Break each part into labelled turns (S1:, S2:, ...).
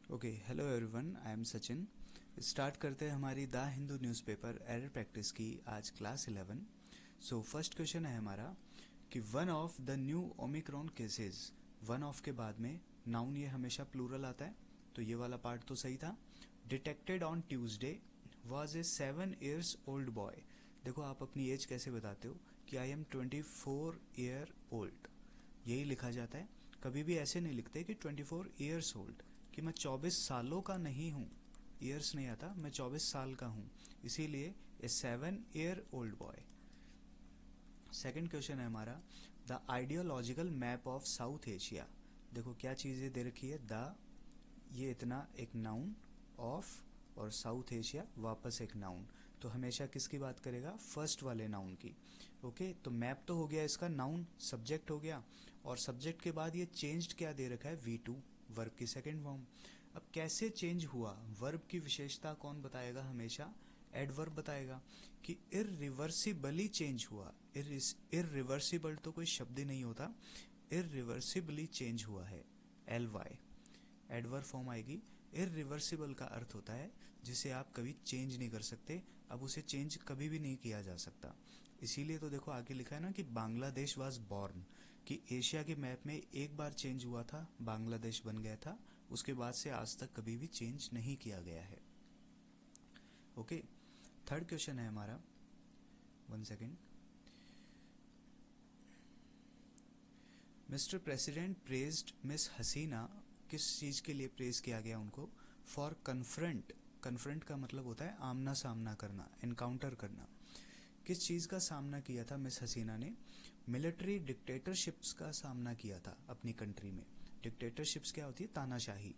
S1: Okay, hello everyone, I am Sachin. Start करते हैं हमारी the Hindu newspaper error practice की आज क्लास 11। सो फर्स्ट क्वेश्चन है हमारा कि one of the new Omicron cases. One of के बाद में नाउन ये हमेशा प्लूरल आता है, तो ये वाला पार्ट तो सही था। Detected on Tuesday was a 7 years old boy. देखो आप अपनी एज कैसे बताते हो कि आई एम 24 ईयर ओल्ड, यही लिखा जाता है। कभी भी ऐसे नहीं लिखते कि 24 ईयर्स ओल्ड, कि मैं 24 सालों का नहीं हूँ। ईयर्स नहीं आता, मैं 24 साल का हूँ, इसीलिए ए 7 year old boy. Second question है हमारा the ideological map of south Asia. देखो क्या चीज़ें दे रखी है, द ये इतना एक नाउन, ऑफ और साउथ एशिया वापस एक नाउन, तो हमेशा किसकी बात करेगा, फर्स्ट वाले नाउन की। ओके, तो मैप तो हो गया इसका, नाउन सब्जेक्ट हो गया, और सब्जेक्ट के बाद ये चेंज्ड क्या दे रखा है, V2, वर्ब की सेकेंड फॉर्म। अब कैसे चेंज हुआ, वर्ब की विशेषता कौन बताएगा, हमेशा एडवर्ब बताएगा कि इररिवर्सिबली चेंज हुआ। इररिवर्सिबल तो कोई शब्द ही नहीं होता, इररिवर्सिबली चेंज हुआ है, LY एडवर्ब फॉर्म आएगी। इररिवर्सिबल का अर्थ होता है जिसे आप कभी चेंज नहीं कर सकते, अब उसे चेंज कभी भी नहीं किया जा सकता। इसीलिए तो देखो आगे लिखा है ना कि बांग्लादेश वाज बॉर्न, कि एशिया के मैप में एक बार चेंज हुआ था, बांग्लादेश बन गया था, उसके बाद से आज तक कभी भी चेंज नहीं किया गया है। ओके, थर्ड क्वेश्चन है हमारा, one second. Mister president praised miss Hasina, किस चीज़ के लिए प्रेज किया गया उनको, फॉर कन्फ्रंट। कन्फ्रंट का मतलब होता है आमना सामना करना, एनकाउंटर करना। किस चीज़ का सामना किया था मिस हसीना ने, मिलिट्री डिक्टेटरशिप्स का सामना किया था अपनी कंट्री में। डिक्टेटरशिप्स क्या होती है, तानाशाही।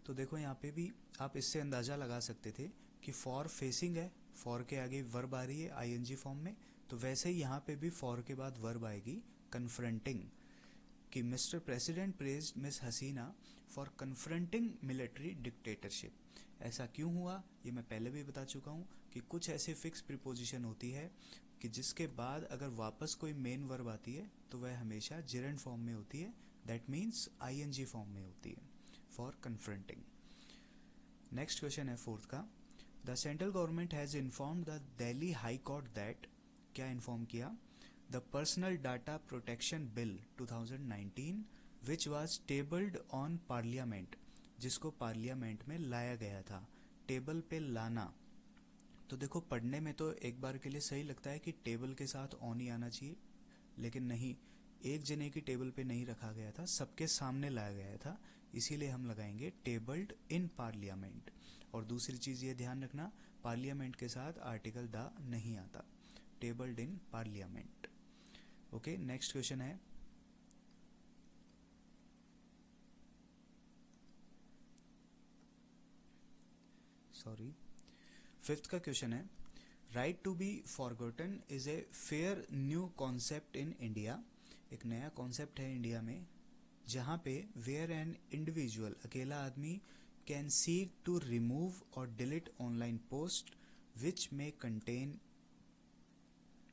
S1: तो देखो यहाँ पे भी आप इससे अंदाज़ा लगा सकते थे कि फॉर फेसिंग है, फॉर के आगे वर्ब आ रही है ING फॉर्म में, तो वैसे ही यहाँ पे भी फॉर के बाद वर्ब आएगी कन्फ्रंटिंग, कि mister president praised miss Hasina for confronting military dictatorship. ऐसा क्यों हुआ, ये मैं पहले भी बता चुका हूँ कि कुछ ऐसे फिक्स प्रीपोजिशन होती है कि जिसके बाद अगर वापस कोई मेन वर्ब आती है तो वह हमेशा जेरेंड फॉर्म में होती है, दैट मीन्स ING फॉर्म में होती है, फॉर कन्फ्रंटिंग। नेक्स्ट क्वेश्चन है फोर्थ का, the central government has inform the Delhi high court that, क्या इन्फॉर्म किया, the personal data protection bill 2019 which was tabled on parliament, जिसको पार्लियामेंट में लाया गया था। टेबल पे लाना, तो देखो पढ़ने में तो एक बार के लिए सही लगता है कि टेबल के साथ ऑन ही आना चाहिए, लेकिन नहीं, एक जने की टेबल पे नहीं रखा गया था, सबके सामने लाया गया था, इसीलिए हम लगाएंगे टेबल्ड इन पार्लियामेंट। और दूसरी चीज़ ये ध्यान रखना, पार्लियामेंट के साथ आर्टिकल द नहीं आता, tabled in parliament. Okay, next question है, सॉरी, फिफ्थ का क्वेश्चन है, right to be forgotten is a fair new concept in India. एक नया कॉन्सेप्ट है इंडिया में, जहाँ पे वेयर एन इंडिविजुअल, अकेला आदमी, कैन सीक टू रिमूव और डिलीट ऑनलाइन पोस्ट विच में contain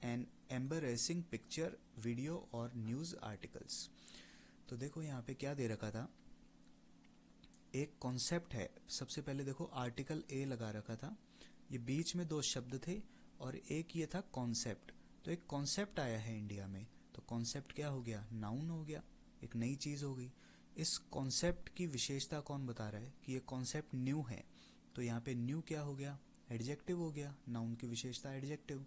S1: N embarrassing picture, video और न्यूज़ आर्टिकल्स। तो देखो यहाँ पे क्या दे रखा था, एक कॉन्सेप्ट है। सबसे पहले देखो आर्टिकल ए लगा रखा था, ये बीच में दो शब्द थे और एक ये था कॉन्सेप्ट। तो एक कॉन्सेप्ट आया है इंडिया में, तो कॉन्सेप्ट क्या हो गया, नाउन हो गया, एक नई चीज़ हो गई। इस कॉन्सेप्ट की विशेषता कौन बता रहा है कि ये कॉन्सेप्ट न्यू है, तो यहाँ पे न्यू क्या हो गया, एडजेक्टिव हो गया, नाउन की विशेषता एडजेक्टिव।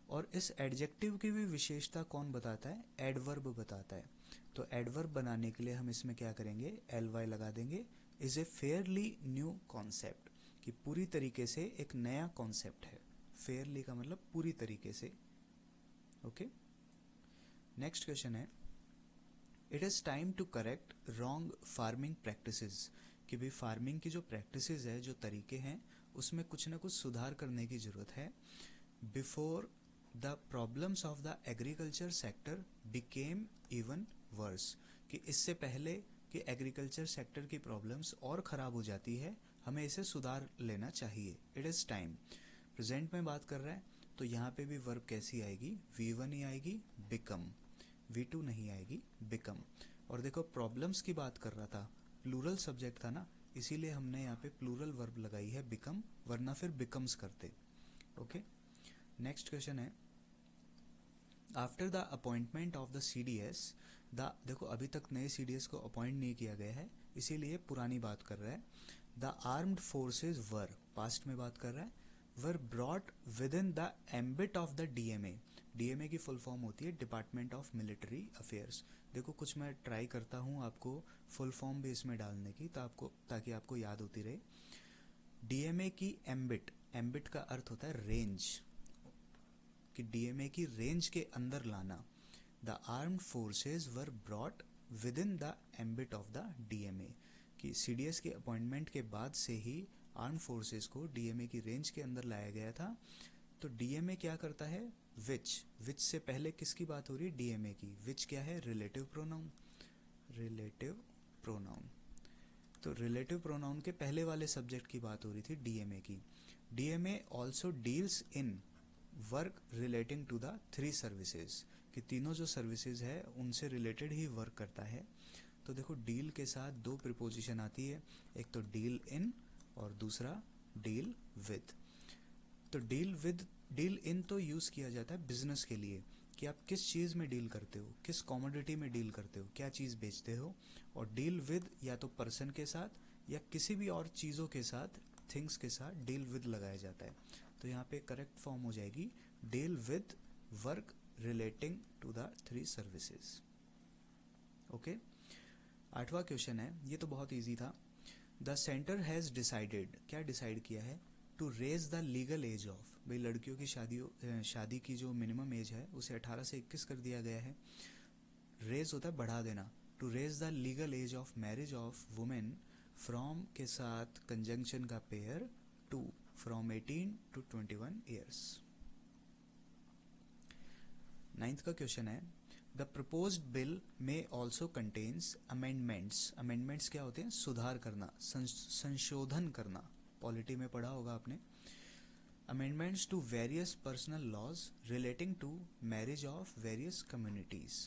S1: और इस एडजेक्टिव की भी विशेषता कौन बताता है, एडवर्ब बताता है। तो एडवर्ब बनाने के लिए हम इसमें क्या करेंगे, LY लगा देंगे, is a fairly new concept, कि पूरी तरीके से एक नया कॉन्सेप्ट है। फेयरली का मतलब पूरी तरीके से। ओके, नेक्स्ट क्वेश्चन है, it is time to correct wrong farming practices, कि भाई फार्मिंग की जो प्रैक्टिसेस है, जो तरीके हैं, उसमें कुछ ना कुछ सुधार करने की ज़रूरत है। Before the problems of the agriculture sector became even worse, कि इससे पहले कि एग्रीकल्चर सेक्टर की प्रॉब्लम्स और ख़राब हो जाती है, हमें इसे सुधार लेना चाहिए। इट इज़ टाइम, प्रेजेंट में बात कर रहा है, तो यहाँ पे भी वर्ब कैसी आएगी, V1 ही आएगी, बिकम, V2 नहीं आएगी, बिकम। और देखो प्रॉब्लम्स की बात कर रहा था, प्लूरल सब्जेक्ट था ना, इसीलिए हमने यहाँ पे प्लूरल वर्ब लगाई है बिकम, वरना फिर बिकम्स करते। ओके, नेक्स्ट क्वेश्चन है after the appointment of the CDS the, देखो अभी तक नए CDS को अपॉइंट नहीं किया गया है, इसीलिए पुरानी बात कर रहा है। The armed forces were, past में बात कर रहा है, were brought with in the ambit of the DMA। DMA की फुल फॉर्म होती है डिपार्टमेंट ऑफ मिलिट्री अफेयर्स। देखो कुछ मैं ट्राई करता हूँ आपको फुल फॉर्म भी इसमें डालने की, ताकि आपको याद होती रहे। DMA की एम्बिट, एम्बिट का अर्थ होता है रेंज, कि DMA की रेंज के अंदर लाना। The armed forces were brought with in the ambit of the DMA, कि CDS के अपॉइंटमेंट के बाद से ही आर्म फोर्सेस को DMA की रेंज के अंदर लाया गया था। तो DMA क्या करता है, विच से पहले किसकी बात हो रही है, DMA की। विच क्या है, रिलेटिव प्रोनाउन, रिलेटिव प्रोनाउन। तो रिलेटिव प्रोनाउन के पहले वाले सब्जेक्ट की बात हो रही थी DMA की। DMA also deals in work relating to the 3 services, कि तीनों जो सर्विसेज है उनसे रिलेटेड ही वर्क करता है। तो देखो डील के साथ 2 प्रीपोजिशन आती है, एक तो डील इन और दूसरा डील विद। तो डील इन तो यूज़ किया जाता है बिजनेस के लिए, कि आप किस चीज़ में डील करते हो, किस कॉमोडिटी में डील करते हो, क्या चीज़ बेचते हो। और डील विद या तो पर्सन के साथ या किसी भी और चीज़ों के साथ, थिंग्स के साथ डील विद लगाया जाता है। तो यहाँ पे करेक्ट फॉर्म हो जाएगी deal with work relating to the 3 services. Okay, 8वां क्वेश्चन है, ये तो बहुत इजी था। द सेंटर हैज़ डिसाइडेड, क्या डिसाइड किया है, to raise the legal age of, भाई लड़कियों की शादी की जो मिनिमम एज है उसे 18 से 21 कर दिया गया है। रेज होता है बढ़ा देना, to raise the legal age of marriage of women from के साथ कंजंक्शन का pair to from 18 to 21 years. 9th का क्वेश्चन है द प्रपोज्ड बिल में ऑल्सो कंटेन्स अमेंडमेंट्स। अमेंडमेंट्स क्या होते हैं, सुधार करना, संशोधन करना, पॉलिटी में पढ़ा होगा आपने। Amendments to various personal laws relating to marriage of various communities.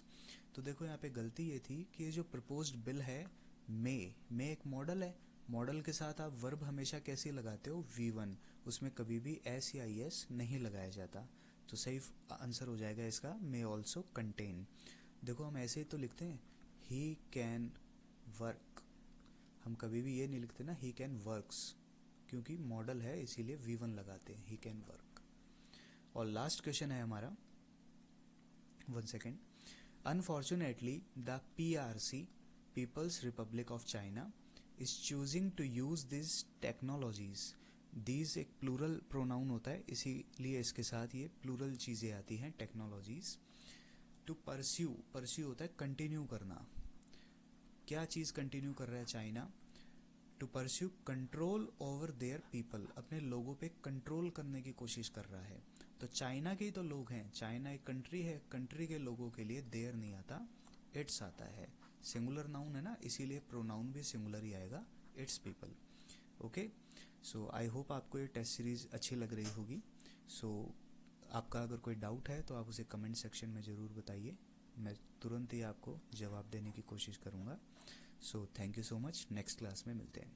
S1: तो देखो यहाँ पे गलती ये थी कि ये जो प्रपोज्ड बिल है में एक मॉडल है, मॉडल के साथ आप वर्ब हमेशा कैसे लगाते हो, V1, उसमें कभी भी S या ES नहीं लगाया जाता। तो सही आंसर हो जाएगा इसका मे ऑल्सो कंटेन। देखो हम ऐसे ही तो लिखते हैं ही कैन वर्क, हम कभी भी ये नहीं लिखते ना ही कैन वर्क्स, क्योंकि मॉडल है इसीलिए V1 लगाते हैं, ही कैन वर्क। और लास्ट क्वेश्चन है हमारा, 1 second. Unfortunately the PRC, people's republic of China, is choosing to use this technologies. These एक प्लूरल प्रोनाउन होता है, इसीलिए इसके साथ ये प्लूरल चीज़ें आती हैं, टेक्नोलॉजीज। टू परस्यू होता है कंटिन्यू करना, क्या चीज़ कंटिन्यू कर रहा है China, to pursue control over their people, अपने लोगों पे कंट्रोल करने की कोशिश कर रहा है। तो चाइना के ही तो लोग हैं, चाइना एक कंट्री है, कंट्री के लोगों के लिए देयर नहीं आता, इट्स आता है। सिंगुलर नाउन है ना, इसीलिए प्रोनाउन भी सिंगुलर ही आएगा, it's people. Okay, so I hope आपको ये टेस्ट सीरीज़ अच्छी लग रही होगी। सो आपका अगर कोई डाउट है तो आप उसे कमेंट सेक्शन में ज़रूर बताइए, मैं तुरंत ही आपको जवाब देने की कोशिश करूँगा। So thank you so much, next class में मिलते हैं।